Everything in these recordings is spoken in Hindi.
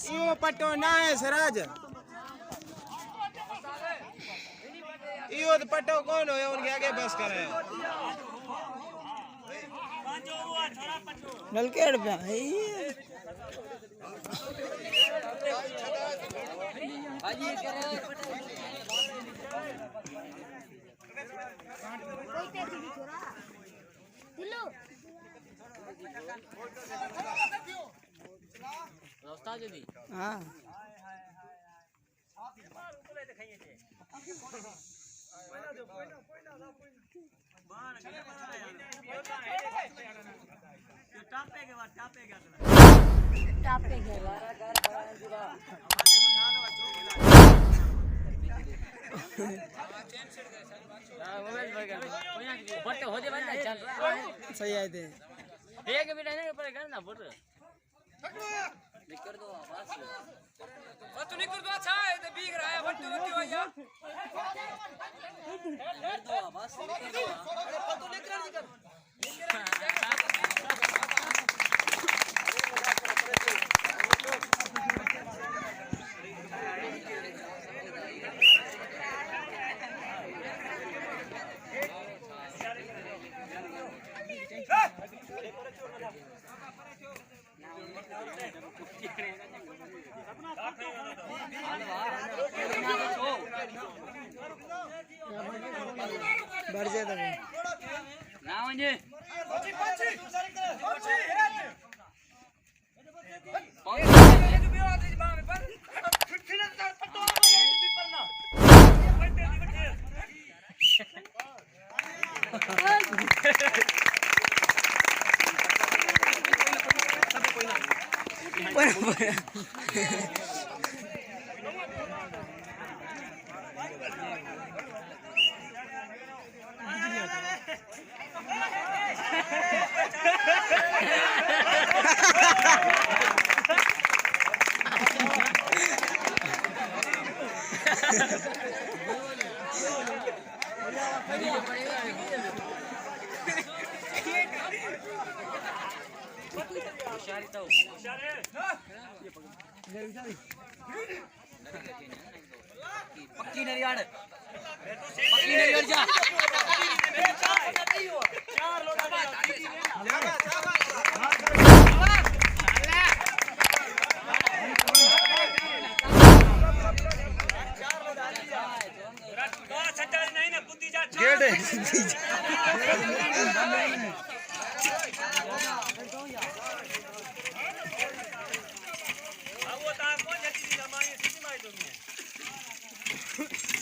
यो पट्टो ना है सराज यो तो पट्टो कौन हो उनके आगे बस करे नलकेड़ पे हाँ सही आए थे एक मिनट नहीं पड़ेगा ना बोल निकर दो आवाज तू निकर दो अच्छा है तो भीग रहा है बट्टू बट्टू भैया निकर दो आवाज निकर दो तू निकर बढ़ जाए तभी ना म्हणजे पक्की नरियाड़ जा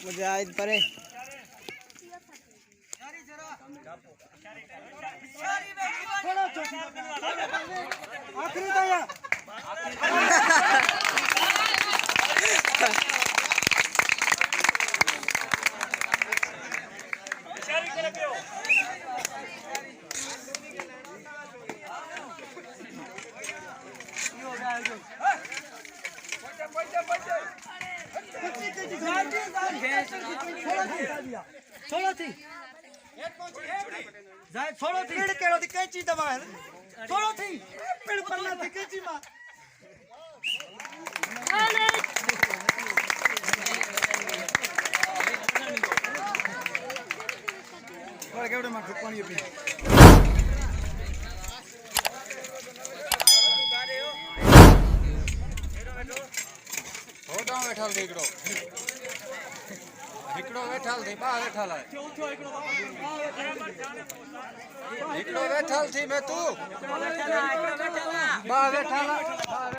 मुझे आज परे आखिरी दया छोड़ो थी छोड़ो थी पेड़ केड़ो थी कैंची दबा है छोड़ो थी पेड़ पन्ना थी कैंची मां और केवड़े मां पानी पी होटा बैठल देखड़ो हिकड़ो बैठल थी बा बैठल है हिकड़ो बैठल थी मैं तू बा बैठल